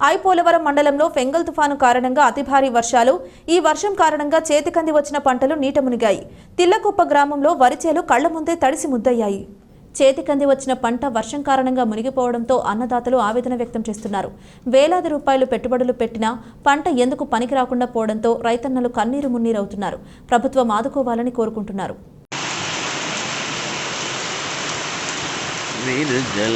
ఐపోలవరం మండలంలో ఫెంగల్ తుఫాను కారణంగా అతి భారీ వర్షాలు. ఈ వర్షం కారణంగా చేతికంది వచ్చిన పంటలు నీట మునిగాయి. తిల్లకుప్ప గ్రామంలో వరిచేలు కళ్ల ముందే తడిసి ముద్దయ్యాయి. చేతికంది వచ్చిన పంట వర్షం కారణంగా మునిగిపోవడంతో అన్నదాతలు ఆవేదన వ్యక్తం చేస్తున్నారు. వేలాది రూపాయలు పెట్టుబడులు పెట్టినా పంట ఎందుకు పనికి రాకుండా పోవడంతో రైతన్నలు కన్నీరు మున్నీరవుతున్నారు. ప్రభుత్వం ఆదుకోవాలని కోరుకుంటున్నారు. वीर जल